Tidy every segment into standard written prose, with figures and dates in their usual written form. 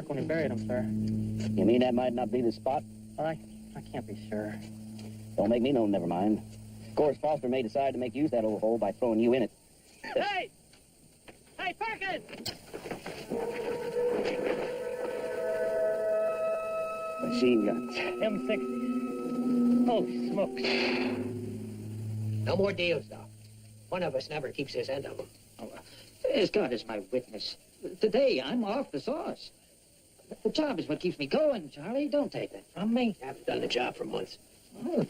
park when he buried him, sir. You mean that might not be the spot? Well, I can't be sure. Don't make me know, never mind. Of course, Foster may decide to make use of that old hole by throwing you in it. Hey! Hey, Perkins! Machine guns. M60. Oh, smokes. No more deals, Doc. One of us never keeps his end of them. Oh, as God is my witness. Today, I'm off the sauce. The job is what keeps me going, Charlie. Don't take that from me. I haven't done the job for months. Oh,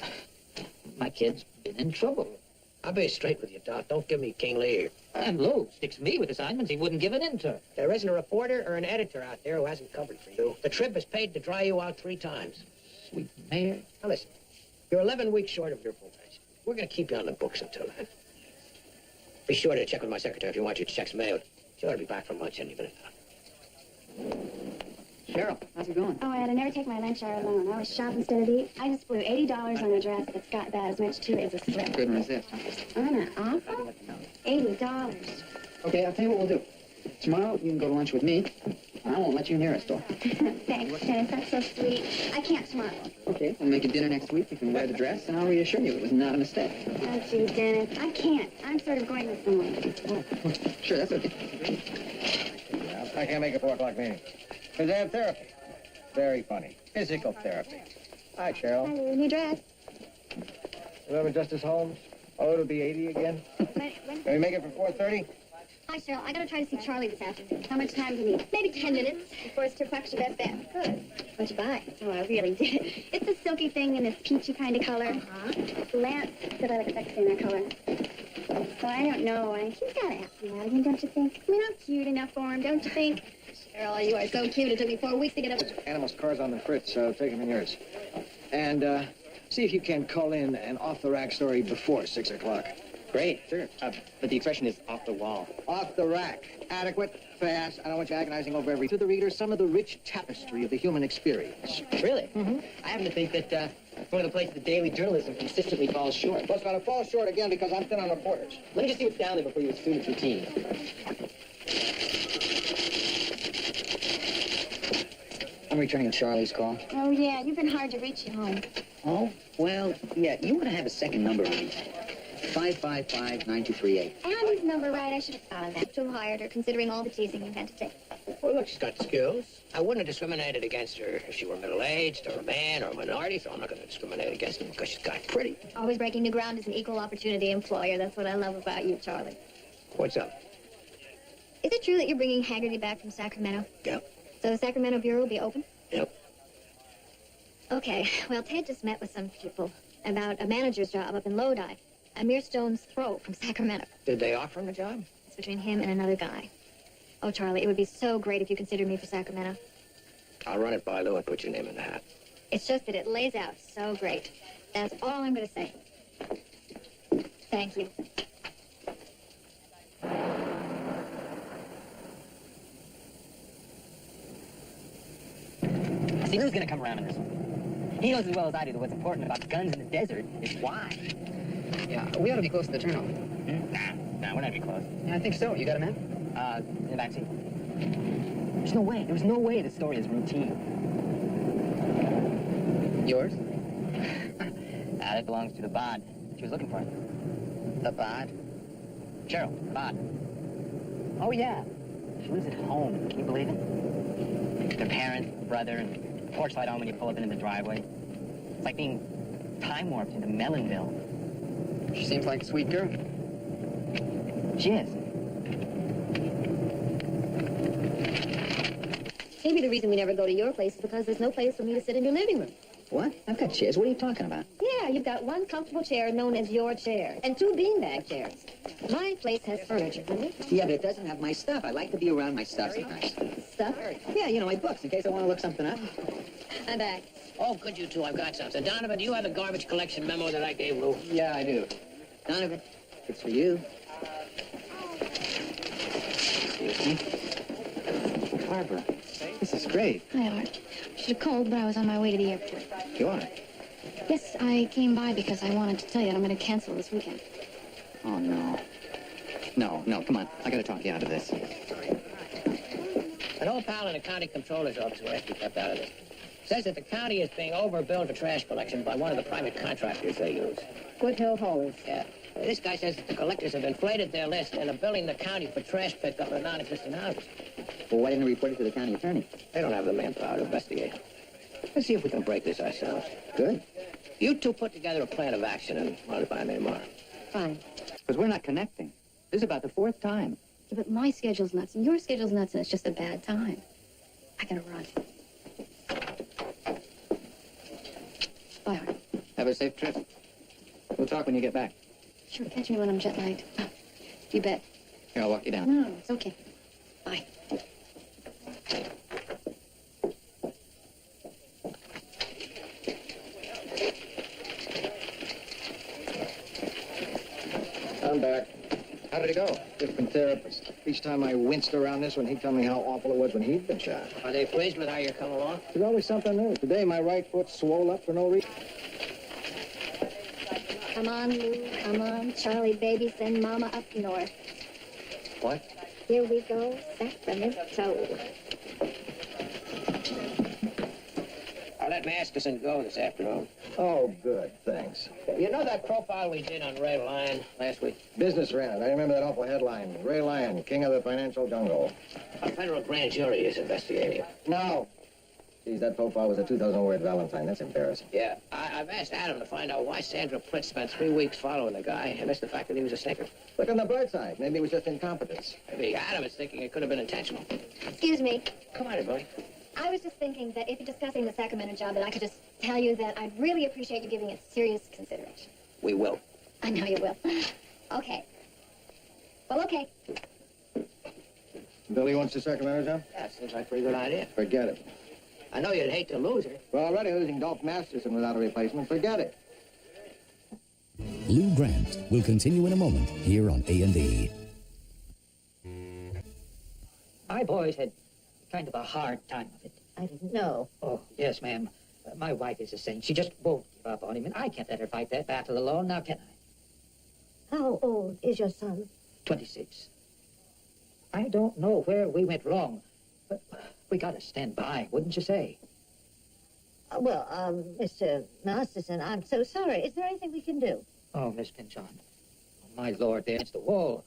my kid's been in trouble. I'll be straight with you, Doc. Don't give me King Lear. And Lou sticks me with assignments he wouldn't give an intern. There isn't a reporter or an editor out there who hasn't covered for you. The trip is paid to dry you out 3 times. Sweet mayor. Now listen, you're 11 weeks short of your full pension. We're going to keep you on the books until then. Be sure to check with my secretary if you want your checks mailed. She ought to be back from lunch any minute now. Cheryl, how's it going? Oh, Ed, I never take my lunch hour alone. I always shop instead of eat. I just blew $80 on a dress that's got about as much to it as a slip. Couldn't resist, huh? On an offer? $80. Okay, I'll tell you what we'll do. Tomorrow, you can go to lunch with me. I won't let you near a store. Thanks, Dennis. That's so sweet. I can't tomorrow. Okay, we'll make a dinner next week. You can wear the dress, and I'll reassure you it was not a mistake. Oh, gee, Dennis. I can't. I'm sort of going with someone. Oh, sure, that's okay. I can't make a 4 o'clock meeting. Because I have therapy. Very funny. Physical therapy. Hi, Cheryl. Hello, new dress. Remember Justice Holmes? Oh, it'll be 80 again. Can we make it for 4:30? Hi, Cheryl. I gotta try to see Charlie this afternoon. How much time do you need? Maybe 10 minutes before it's 2 o'clock. Your best bet. Good. What'd you buy? Oh, I really did. It's a silky thing in this peachy kind of color. Lance said I look sexy in that color. So I don't know. He's gotta ask me out again, don't you think? I mean, I'm cute enough for him, don't you think? Cheryl, you are so cute. It took me 4 weeks to get up. Animals' cars on the fritz, so take them in yours. And see if you can call in an off-the-rack story before 6 o'clock. Great, sure. But the expression is off the wall. Off the rack. Adequate, fast. I don't want you agonizing over every... To the reader, some of the rich tapestry of the human experience. Really? Mm-hmm. I happen to think that one of the places that daily journalism consistently falls short. Well, it's going to fall short again because I'm thin on reporters. Let me just see what's down there before you assume it's routine. I'm returning Charlie's call. Oh, yeah. You've been hard to reach at home. Oh? Well, yeah, you want to have a second number on me. 555-9238. Andy's number right. I should have thought of that. Too hired her, considering all the teasing you've had to take. Well, look, she's got skills. I wouldn't have discriminated against her if she were middle-aged or a man or a minority, so I'm not going to discriminate against her because she's got pretty. Always breaking new ground as an equal opportunity employer. That's what I love about you, Charlie. What's up? Is it true that you're bringing Haggerty back from Sacramento? Yep. So the Sacramento Bureau will be open? Yep. Okay. Well, Ted just met with some people about a manager's job up in Lodi. A mere stone's throw from Sacramento. Did they offer him a job? It's between him and another guy. Oh, Charlie, it would be so great if you considered me for Sacramento. I'll run it by Lou and put your name in the hat. It's just that it lays out so great. That's all I'm going to say. Thank you. See, Lou's gonna come around on this one. He knows as well as I do that what's important about guns in the desert is why. Yeah, we ought to be close to the turnover. Nah, we're not even close. Yeah, I think so. You got a man? In the backseat. There's no way this story is routine. Yours? That belongs to the bod. She was looking for it. The bod? Cheryl, bod. Oh, yeah. She lives at home. Can you believe it? Their parents, brother, and porch light on when you pull up into the driveway. It's like being time warped into Mellonville. She seems like a sweet girl. She is. Maybe the reason we never go to your place is because there's no place for me to sit in your living room. What? I've got chairs. What are you talking about? Yeah, you've got one comfortable chair known as your chair, and 2 beanbag chairs. My place has furniture, honey. Yeah, but it doesn't have my stuff. I like to be around my stuff sometimes. Stuff. Yeah, you know, my books, in case I want to look something up. I'm back. Oh, could you two? I've got something. Donovan, do you have the garbage collection memo that I gave Lou? Yeah, I do. Donovan, it's for you. Excuse me. Barbara, this is great. Hi, Art. Should have called, but I was on my way to the airport. You are? Yes, I came by because I wanted to tell you that I'm going to cancel this weekend. Oh, no. No, come on. I got to talk you out of this. An old pal in the county controller's office who has to be kept out of this. Says that the county is being overbilled for trash collection by one of the private contractors they use. Foothill Haulers. Yeah. This guy says that the collectors have inflated their list and are billing the county for trash pickup in non-existent houses. Well, why didn't they report it to the county attorney? They don't have the manpower to investigate. Let's see if we can break this ourselves. Good. You two put together a plan of action and run it by me tomorrow. Fine. Because we're not connecting. This is about the 4th time. Yeah, but my schedule's nuts and your schedule's nuts and it's just a bad time. I gotta run. Bye, Harvey. Have a safe trip. We'll talk when you get back. Sure, catch me when I'm jet lagged. You bet. Here, I'll walk you down. No, it's okay. Bye. I'm back. How did it go? Different therapist. Each time I winced around this one, he'd tell me how awful it was when he'd been shot. Are they pleased with how you're coming along? There's always something new. Today, my right foot swole up for no reason. Come on, Lou. Come on. Charlie, baby, send Mama up north. What? Here we go. Sacramento. I'll let Masterson go this afternoon. Oh, good. Thanks. You know that profile we did on Ray Lyon last week? Business ran it. I remember that awful headline. Ray Lyon, king of the financial jungle. A federal grand jury is investigating. No. Geez, that profile was a 2,000-word Valentine. That's embarrassing. Yeah, I've asked Adam to find out why Sandra Plitt spent 3 weeks following the guy and missed the fact that he was a stinker. Look on the bright side. Maybe it was just incompetence. Maybe Adam is thinking it could have been intentional. Excuse me. Come on, everybody. I was just thinking that if you're discussing the Sacramento job, that I could just tell you that I'd really appreciate you giving it serious consideration. We will. I know you will. Okay. Well, okay. Billy wants the Sacramento job? Yeah, seems like a pretty good idea. Forget it. I know you'd hate to lose her. We're already losing Dolph Masterson without a replacement. Forget it. Lou Grant will continue in a moment here on A&E. My boys had kind of a hard time of it. I didn't know. Oh, yes, ma'am. My wife is a saint. She just won't give up on him, and I can't let her fight that battle alone, now can I? How old is your son? 26. I don't know where we went wrong, but we gotta stand by, wouldn't you say? Mr. Masterson, I'm so sorry. Is there anything we can do? Oh, Miss Pinchon, my Lord, there against the wall.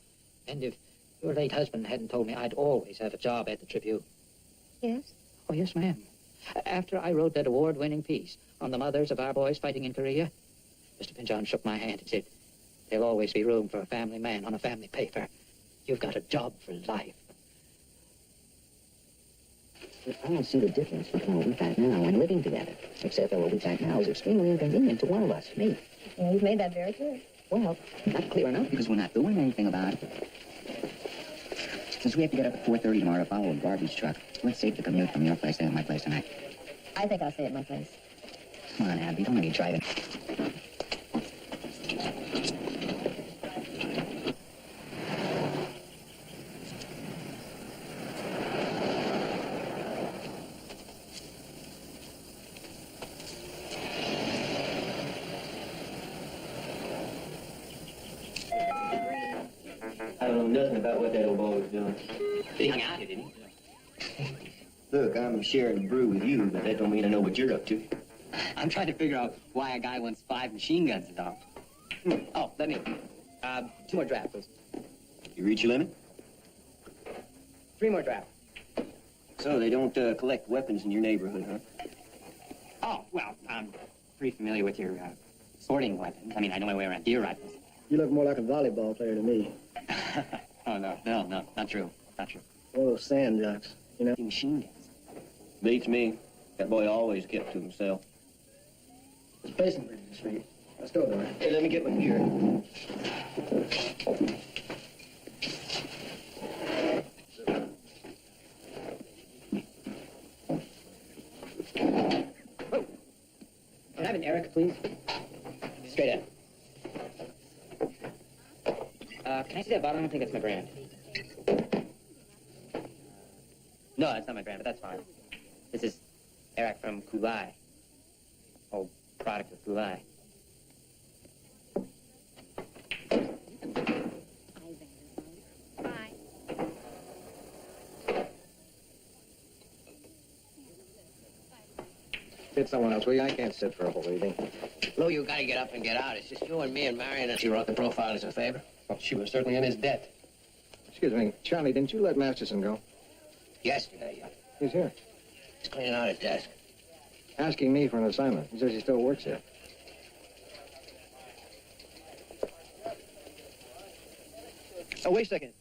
And if your late husband hadn't told me, I'd always have a job at the Tribune. Yes? Oh, yes, ma'am. After I wrote that award-winning piece on the mothers of our boys fighting in Korea, Mr. Pinchon shook my hand and said, there'll always be room for a family man on a family paper. You've got a job for life. I don't see the difference between what we've got now and living together. Except that what we've got now is extremely inconvenient to one of us, me. Well, you've made that very clear. Well, not clear enough because we're not doing anything about it. Since we have to get up at 4:30 tomorrow to follow a garbage truck, let's save the commute from your place to my place tonight. I think I'll stay at my place. Come on, Abby, don't let me try to... I don't know nothing about what that old boy was doing. He hung out here, didn't he? Look, I'm sharing the brew with you, but that don't mean I know what you're up to. I'm trying to figure out why a guy wants 5 machine guns is all. Oh, let me. 2 more drafts, please. You reach your limit? 3 more drafts. So they don't collect weapons in your neighborhood, huh? Oh, well, I'm pretty familiar with your sporting weapons. I mean, I know my way around deer rifles. You look more like a volleyball player to me. Oh, no, not true. Not true. One of those sand jocks, you know? Machine guns. Beats me. That boy always kept to himself. It's pacing pretty straight. Let's go, Dory. Hey, let me get my gear. Can I have an Eric, please? Straight up. Can I see that bottle? I don't think that's my brand. No, that's not my brand, but that's fine. This is Eric from Kulai. Old product of Kulai. someone else, will you? I can't sit for a whole evening. Lou, you gotta get up and get out. It's just you and me and Marion, and she wrote the profile as a favor. Well, she was certainly in his debt. Excuse me, Charlie, didn't you let Masterson go? Yesterday, He's here. he's cleaning out his desk. Asking me for an assignment. He says he still works here. Oh, wait a second.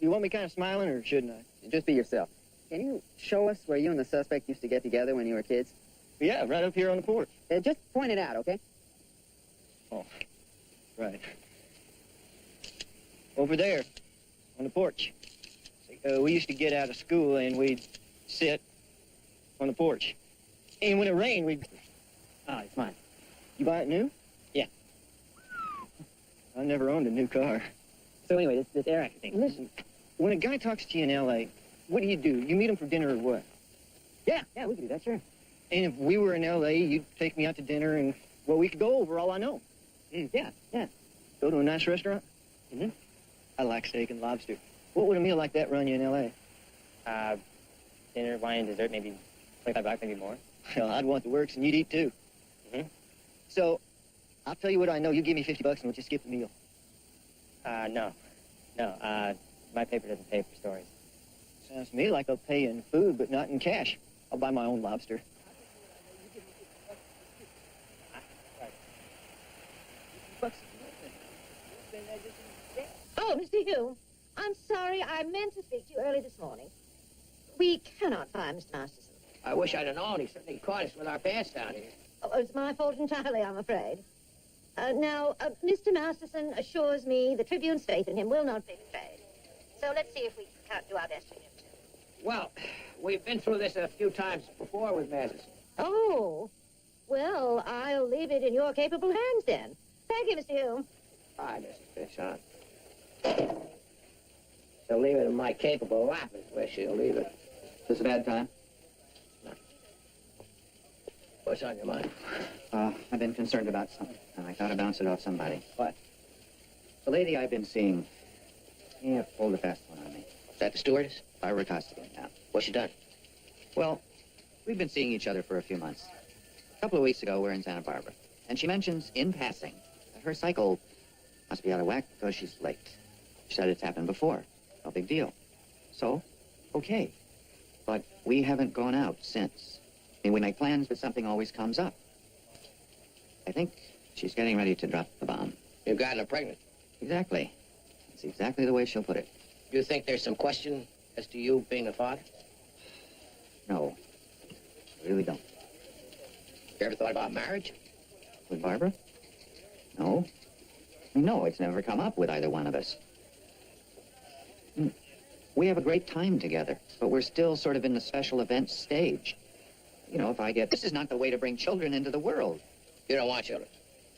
You want me kind of smiling, or shouldn't I? Just be yourself. Can you show us where you and the suspect used to get together when you were kids? Yeah, right up here on the porch. Just point it out, okay? Oh, right. Over there, on the porch. We used to get out of school and we'd sit on the porch. And when it rained, we'd... Oh, it's mine. You buy it new? Yeah. I never owned a new car. So anyway, this Eric thing. Listen, when a guy talks to you in L.A., what do? You meet him for dinner or what? Yeah, we can do that, sure. And if we were in L.A., you'd take me out to dinner and, well, we could go over all I know. Yeah. Go to a nice restaurant? Mm-hmm. I like steak and lobster. What would a meal like that run you in L.A.? Dinner, wine, dessert, maybe $25, maybe more. Well, I'd want the works and you'd eat too. Mm-hmm. So, I'll tell you what I know. You give me $50 and we'll just skip the meal. No. My paper doesn't pay for stories. Sounds to me like I'll pay in food, but not in cash. I'll buy my own lobster. Oh, Mr. Hume, I'm sorry. I meant to speak to you early this morning. We cannot find Mr. Masterson. I wish I'd have known. He certainly caught us with our pants down here. Oh, it's my fault entirely, I'm afraid. Now, Mr. Masterson assures me the Tribune's faith in him will not be betrayed. So let's see if we can't do our best for him, too. Well, we've been through this a few times before with Madison. Oh, well, I'll leave it in your capable hands, then. Thank you, Mr. Hume. Hi, Mrs. Fishon. She'll leave it in my capable lap is where she'll leave it. Is this a bad time? What's on your mind? I've been concerned about something, and I thought I'd bounce it off somebody. What? The lady I've been seeing, pulled a fast one on me. Is that the stewardess? Barbara Costigan, yeah. What's she done? Well, we've been seeing each other for a few months. A couple of weeks ago, we're in Santa Barbara, and she mentions, in passing, that her cycle must be out of whack because she's late. She said it's happened before. No big deal. So, okay. But we haven't gone out since. I mean, we make plans, but something always comes up. I think she's getting ready to drop the bomb. You've gotten her pregnant. Exactly. It's exactly the way she'll put it. Do you think there's some question as to you being the father? No. I really don't. You ever thought about marriage? With Barbara? No. No, it's never come up with either one of us. We have a great time together, but we're still sort of in the special events stage. You know, this is not the way to bring children into the world. You don't want children?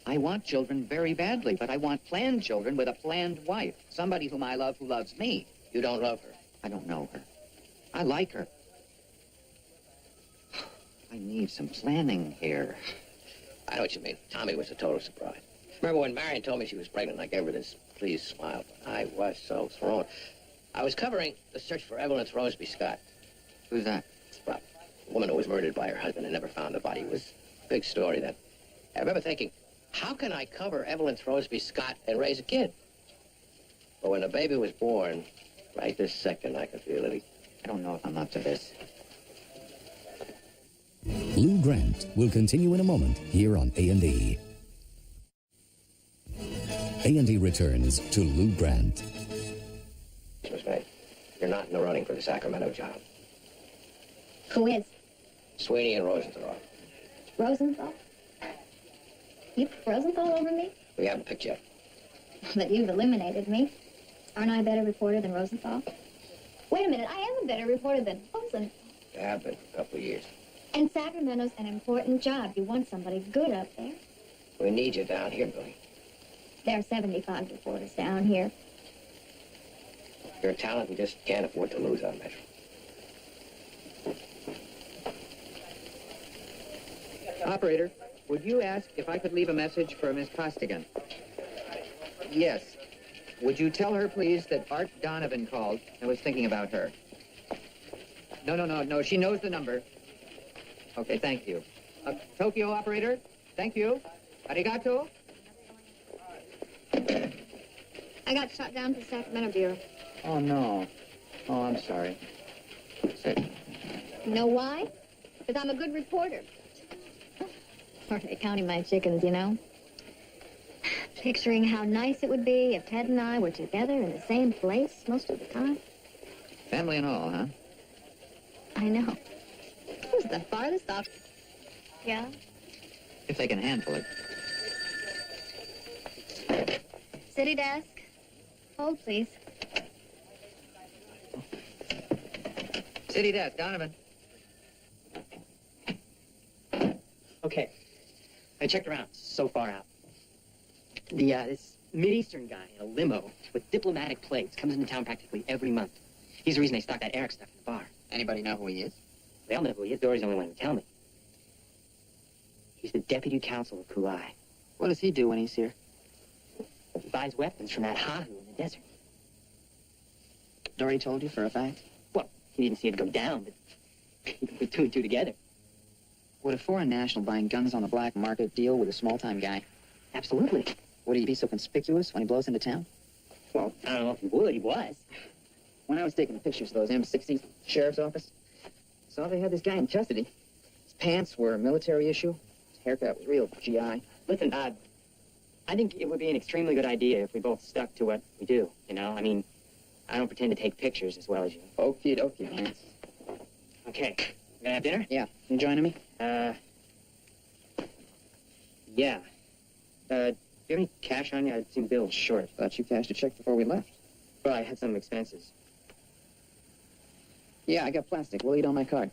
I want children very badly, but I want planned children with a planned wife. Somebody whom I love who loves me. You don't love her? I don't know her. I like her. I need some planning here. I know what you mean. Tommy was a total surprise. Remember when Marion told me she was pregnant, I gave her this pleased smile. I was so thrown. I was covering the search for Evelyn Throsby Scott. Who's that? Well, a woman who was murdered by her husband and never found the body. It was a big story then. I remember thinking, how can I cover Evelyn Throsby Scott and raise a kid? But when the baby was born, right this second, I could feel it. I don't know if I'm up to this. Lou Grant will continue in a moment here on A&E. A&E returns to Lou Grant. Miss May, you're not in the running for the Sacramento job. Who is? Sweeney and Rosenthal. Rosenthal? You put Rosenthal over me? We haven't picked yet. But you've eliminated me. Aren't I a better reporter than Rosenthal? Wait a minute, I am a better reporter than Rosenthal. You have been for a couple of years. And Sacramento's an important job. You want somebody good up there. We need you down here, Billy. There are 75 reporters down here. You're a talent we just can't afford to lose on Metro. Operator, would you ask if I could leave a message for Miss Costigan? Yes. Would you tell her, please, that Art Donovan called? I was thinking about her. No. She knows the number. Okay, thank you. Tokyo operator, thank you. Arigato. I got shot down for the Sacramento Bureau. Oh, no. Oh, I'm sorry. You know why? Because I'm a good reporter. We're counting my chickens, you know. Picturing how nice it would be if Ted and I were together in the same place most of the time. Family and all, huh? I know. Who's the farthest off? Yeah? If they can handle it. City desk. Hold, please. City desk, Donovan. Okay. I checked around. So far out. This Mideastern guy in a limo with diplomatic plates comes into town practically every month. He's the reason they stock that Eric stuff in the bar. Anybody know who he is? They all know who he is. Dory's the only one who tell me. He's the deputy counsel of Kulai. What does he do when he's here? He buys weapons from that Hahu in the desert. Dory told you for a fact? Well, he didn't see it go down, but he can put two and two together. Would a foreign national buying guns on the black market deal with a small-time guy? Absolutely. Would he be so conspicuous when he blows into town? Well, I don't know if he would. He was. When I was taking pictures of those M60s, sheriff's office, saw they had this guy in custody. His pants were a military issue. His haircut was real GI. Listen, I think it would be an extremely good idea if we both stuck to what we do, you know? I mean, I don't pretend to take pictures as well as you. Okie dokie, Lance. Okay. You gonna have dinner? Yeah. You joining me? Yeah. Do you have any cash on you? I'd seen bills short. Thought you cashed a check before we left. Well, I had some expenses. Yeah, I got plastic. We'll eat on my card.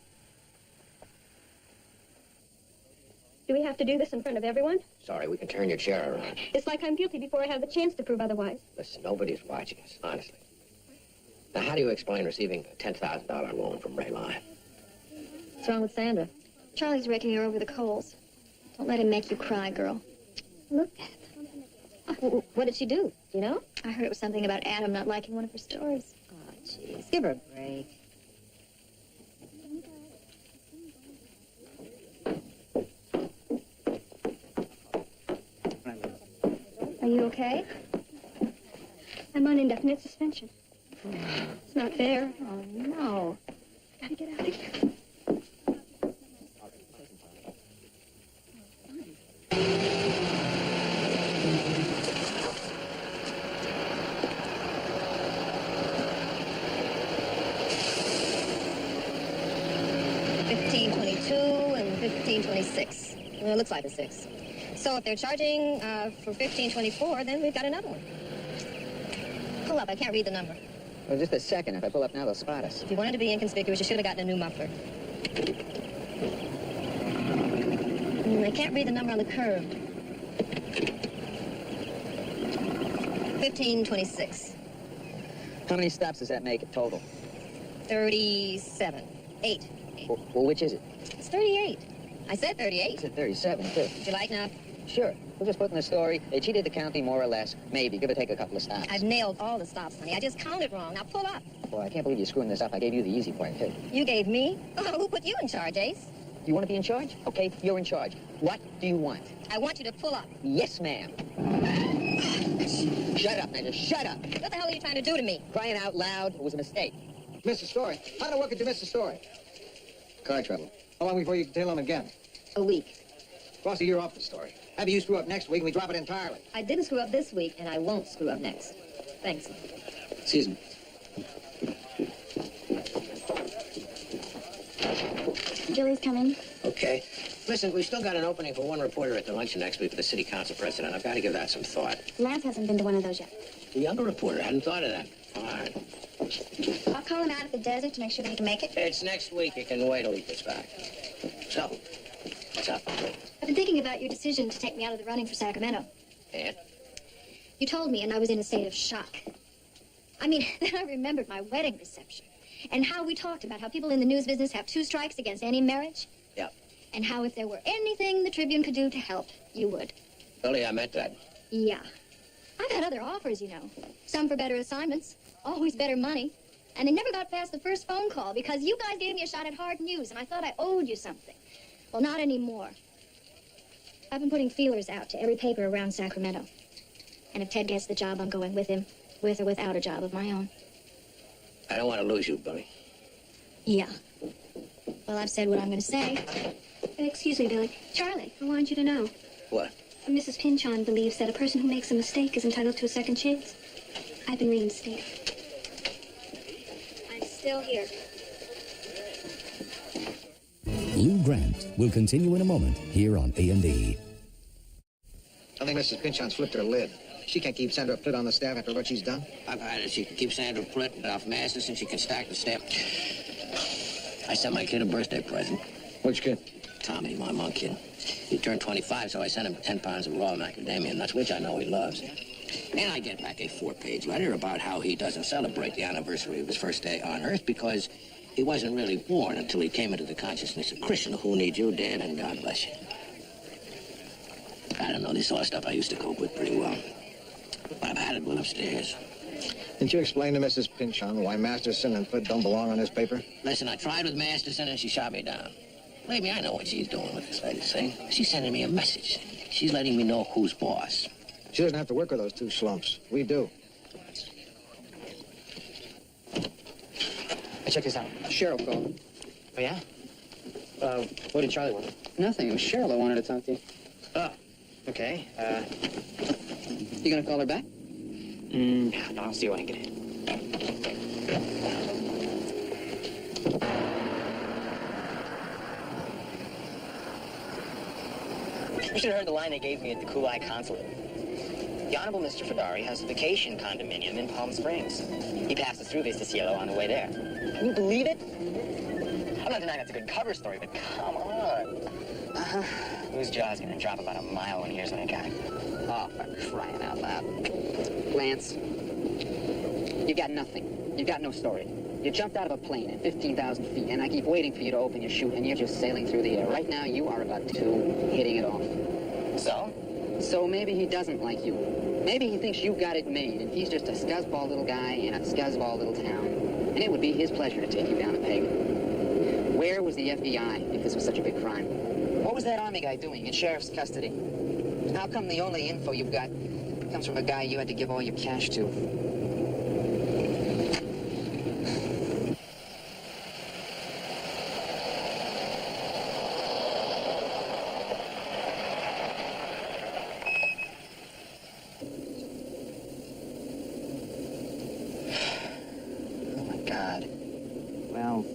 Do we have to do this in front of everyone? Sorry, we can turn your chair around. It's like I'm guilty before I have the chance to prove otherwise. Listen, nobody's watching us, honestly. Now, how do you explain receiving a $10,000 loan from Ray Lyon? What's wrong with Sandra? Charlie's raking her over the coals. Don't let him make you cry, girl. Look at her. What did she do? You know? I heard it was something about Adam not liking one of her stories. Oh, jeez. Give her a break. Are you okay? I'm on indefinite suspension. It's not fair. Oh, no. Gotta get out of here. $15.22 and $15.26. Well, it looks like a 6. So if they're charging for $15.24, then we've got another one. Pull up. I can't read the number. Well, just a second. If I pull up now, they'll spot us. If you wanted to be inconspicuous, you should have gotten a new muffler. I can't read the number on the curve. 1526. How many stops does that make in total? 37. 8. Well, which is it? It's 38. I said 38. You said 37, too. Would you like now? Sure. We'll just put in the story. They cheated the county more or less. Maybe. Give or take a couple of stops. I've nailed all the stops, honey. I just counted wrong. Now pull up. Boy, I can't believe you're screwing this up. I gave you the easy part, too. You gave me? Oh, who put you in charge, Ace? You want to be in charge? Okay, you're in charge. What do you want? I want you to pull up. Yes, ma'am. Shut up, Major. Shut up. What the hell are you trying to do to me? Crying out loud. It was a mistake. Mr. Story. How do I work at Mr. Story? Car trouble. How long before you can tail him again? A week. Boss, you're off the story. Maybe you screw up next week and we drop it entirely. I didn't screw up this week, and I won't screw up next. Thanks. Excuse me. Julie's coming. Okay. Listen, we've still got an opening for one reporter at the luncheon next week for the city council president. I've got to give that some thought. Lance hasn't been to one of those yet. The younger reporter, hadn't thought of that. Fine. I'll call him out at the desert to make sure that he can make it. It's next week. You can wait till he gets back. So, what's up? I've been thinking about your decision to take me out of the running for Sacramento. And? You told me, and I was in a state of shock. I mean, then I remembered my wedding reception and how we talked about how people in the news business have 2 strikes against any marriage. Yep. And how if there were anything the Tribune could do to help, you would. Billy, I meant that. Yeah. I've had other offers, you know. Some for better assignments, always better money. And they never got past the first phone call because you guys gave me a shot at hard news, and I thought I owed you something. Well, not anymore. I've been putting feelers out to every paper around Sacramento. And if Ted gets the job, I'm going with him, with or without a job of my own. I don't want to lose you, Billy. Yeah. Well, I've said what I'm going to say. Excuse me, Billy. Charlie, I wanted you to know. What? Mrs. Pynchon believes that a person who makes a mistake is entitled to a second chance. I've been reading the state. I'm still here. Lou Grant will continue in a moment here on A&E. I think Mrs. Pynchon's flipped her lid. She can't keep Sandra Plitt on the staff after what she's done. I've had it. She can keep Sandra Plitt off Masters, and she can stack the staff. I sent my kid a birthday present. Which kid? Tommy, my monk kid. He turned 25, so I sent him 10 pounds of raw macadamia nuts, which I know he loves. And I get back a 4-page letter about how he doesn't celebrate the anniversary of his first day on Earth because he wasn't really born until he came into the consciousness of Christian. Who needs you, Dad, and God bless you. I don't know, this all stuff I used to cope with pretty well. But I've had it well upstairs. Didn't you explain to Mrs. Pynchon why Masterson and Plitt don't belong on this paper? Listen, I tried with Masterson and she shot me down. Believe me, I know what she's doing with this latest thing. She's sending me a message. She's letting me know who's boss. She doesn't have to work with those two schlumps. We do. Hey, check this out. Cheryl called. Oh, yeah? What did Charlie want? Nothing. It was Cheryl that wanted to talk to you. Oh, okay. You gonna call her back? No, I'll see what I can get in. You should have heard the line they gave me at the Kulai consulate. The Honorable Mr. Fedari has a vacation condominium in Palm Springs. He passes through Vista Cielo on the way there. Can you believe it? I'm not denying that's a good cover story, but come on. Whose jaw's gonna drop about a mile when he hears what I got? Oh, for crying out loud. Lance, you got nothing. You got no story. You jumped out of a plane at 15,000 feet, and I keep waiting for you to open your chute, and you're just sailing through the air. Right now, you are about to hitting it off. So? So maybe he doesn't like you. Maybe he thinks you got it made, and he's just a scuzzball little guy in a scuzzball little town. And it would be his pleasure to take you down a peg. Where was the FBI if this was such a big crime? What was that Army guy doing in sheriff's custody? How come the only info you've got comes from a guy you had to give all your cash to? Oh, my God. Well...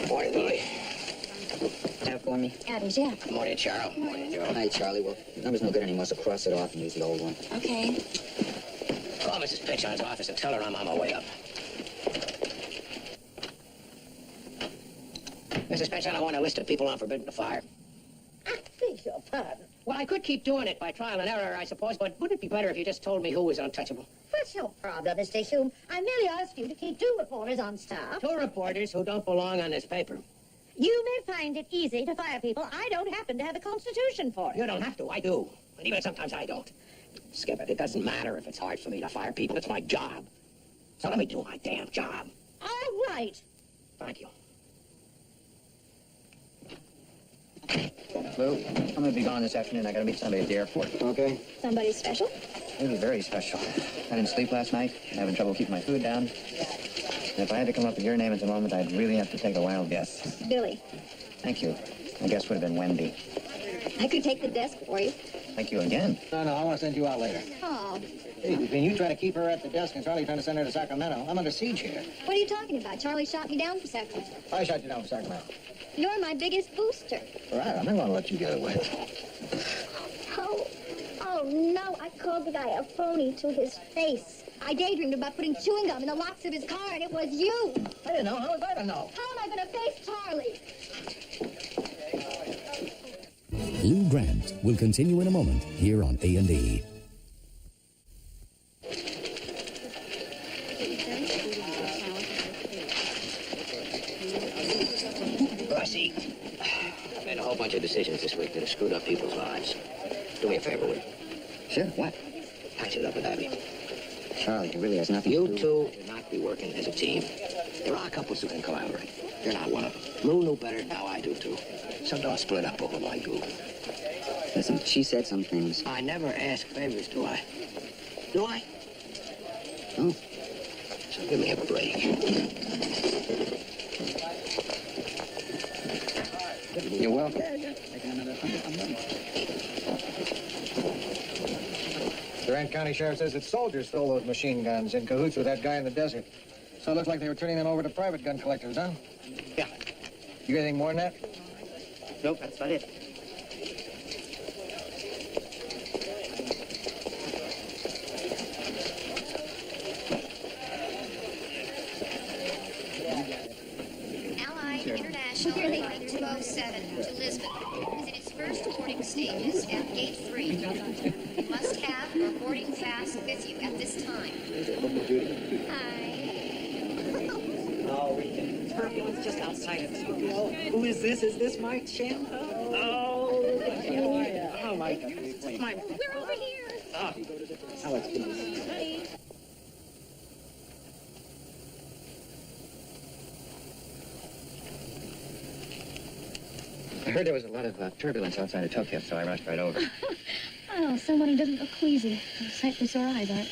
Morning, Lily. Have for me? Adams, yeah. Morning, Charles. Morning, Joe. Hi, Charlie. Well, the number's no good anymore, so cross it off and use the old one. Okay. Call Mrs. Pynchon's office and tell her I'm on my way up. Mrs. Pynchon, I want a list of people on forbidden to fire. I beg your pardon. Well, I could keep doing it by trial and error, I suppose, but wouldn't it be better if you just told me who was untouchable? What's your problem, Mr. Hume? I merely asked you to keep 2 reporters on staff. 2 reporters who don't belong on this paper. You may find it easy to fire people. I don't happen to have a constitution for it. You don't have to, I do. And even sometimes I don't. Skip it, it doesn't matter if it's hard for me to fire people. It's my job. So let me do my damn job. All right. Thank you. Lou, I'm gonna be gone this afternoon. I gotta meet somebody at the airport. Okay. Somebody special? Maybe very special. I didn't sleep last night. I'm having trouble keeping my food down. And if I had to come up with your name at the moment, I'd really have to take a wild guess. Billy. Thank you. My guess would have been Wendy. I could take the desk for you. Thank you again. No, I want to send you out later. Oh, Hey, between you trying to keep her at the desk and Charlie trying to send her to Sacramento, I'm under siege here. what are you talking about? Charlie shot me down for Sacramento. I shot you down for Sacramento. You're my biggest booster. All right, I'm not going to let you get away. Oh, no, I called the guy a phony to his face. I daydreamed about putting chewing gum in the locks of his car, and it was you. I didn't know. How was I to know? How am I going to face Charlie? Lou Grant will continue in a moment here on A&E. Rossi, I've made a whole bunch of decisions this week that have screwed up people's lives. Do me a favor, will you? Sure, what? Patch it up with Abby. Charlie, he really has nothing to You do. two will not be working as a team. There are couples who can collaborate. You're not one of them. Lou knew better, now I do too. So don't split up over my goof. Listen, she said some things. I never ask favors, do I? Do I? Oh. So give me a break. You're welcome. Durant County Sheriff says that soldiers stole those machine guns in cahoots with that guy in the desert. So it looks like they were turning them over to private gun collectors, huh? Yeah. You got anything more than that? Nope, that's about it. Allied International Flight 207 to Lisbon is in its first boarding stages at Gate 3. You must have your boarding pass with you at this time. Hi. Turbulence just outside of Tokyo. Who is this? Is this Mike Shampo? Oh, my God. We're over here. Alex, I heard there was a lot of turbulence outside of Tokyo, so I rushed right over. Oh, someone who doesn't look queasy. A sight for sore eyes, Art.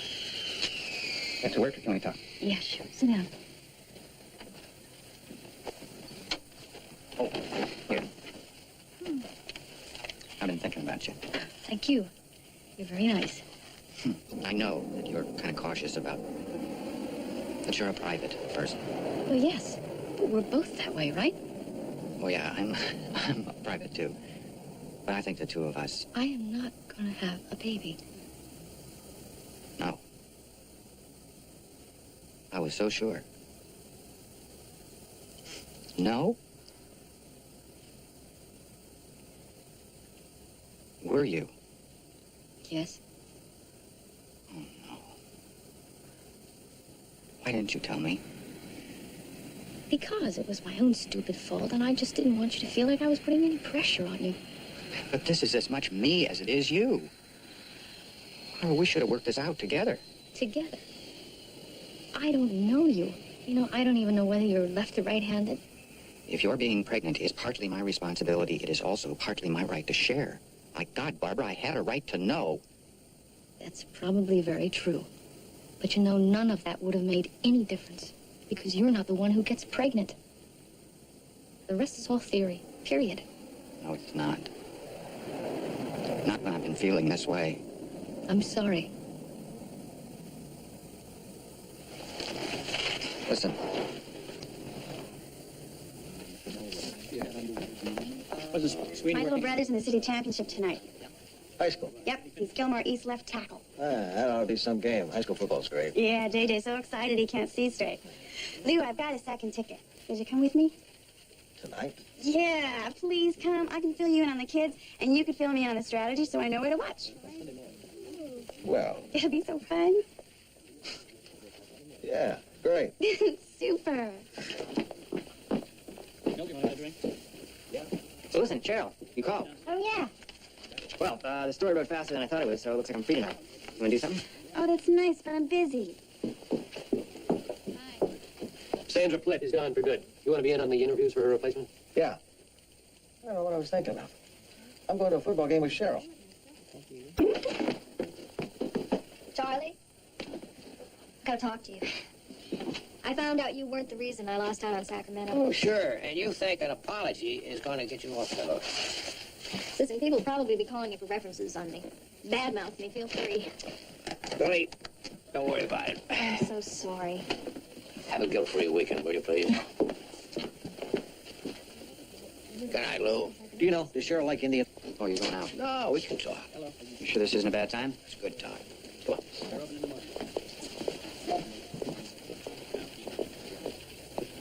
Get to work or can we talk? Yeah, sure. Sit down. Oh, here. I've been thinking about you. Thank you. You're very nice. I know that you're kind of cautious about that you're a private person. Well, yes. But we're both that way, right? Oh, yeah, I'm a private, too. But I think the two of us, I am not going to have a baby. no. I was so sure. No? Were you? Yes. Oh, no. Why didn't you tell me? Because it was my own stupid fault, and I just didn't want you to feel like I was putting any pressure on you. But this is as much me as it is you. Oh, we should have worked this out together. Together. I don't know you. You know, I don't even know whether you're left or right-handed. If your being pregnant is partly my responsibility, it is also partly my right to share. My God, Barbara, I had a right to know. That's probably very true. But you know, none of that would have made any difference. Because you're not the one who gets pregnant. The rest is all theory. Period. No, it's not. Not when I've been feeling this way. I'm sorry. Listen. My little brother's in the city championship tonight. High school. Yep, he's Gilmore East left tackle. That ought to be some game. High school football's great. Yeah, JJ's so excited he can't see straight. Lou, I've got a second ticket. Would you come with me? Tonight? Yeah, please come. I can fill you in on the kids, and you can fill me on the strategy so I know where to watch. Well, It'll be so fun. yeah, great. Super. So listen, Cheryl, you called. Oh, yeah. Well, the story wrote faster than I thought it would, so it looks like I'm free tonight. You want to do something? Oh, that's nice, but I'm busy. Sandra Plitt is gone for good. You want to be in on the interviews for her replacement? Yeah. I don't know what I was thinking of. I'm going to a football game with Cheryl. Charlie? Gotta talk to you. I found out you weren't the reason I lost out on Sacramento. Oh, sure. And you think an apology is going to get you off the hook. Listen, people will probably be calling you for references on me. Badmouth me, feel free. Billy, don't worry about it. I'm so sorry. Have a guilt-free weekend, will you, please? Good night, Lou. Do you know, does Cheryl like Indian? Oh, you're going out. No, we can talk. You sure this isn't a bad time? It's a good time. Come on.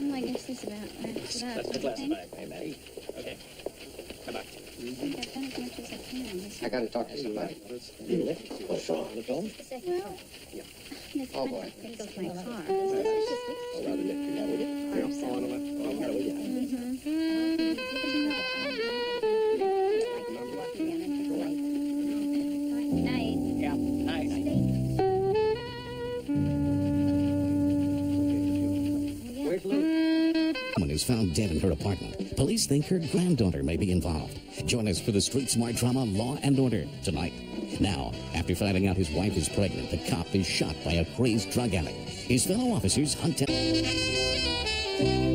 Well, I guess this about wraps it up. That's classified, maybe. Okay. Bye-bye. I think I've done as much as I can on this. I got to talk to somebody. What's wrong? Oh, boy. It goes my car. Night. Yeah. woman is found dead in her apartment. Police think her granddaughter may be involved. Join us for the street smart drama Law and Order tonight. Now, after finding out his wife is pregnant, the cop is shot by a crazed drug addict. His fellow officers hunt him.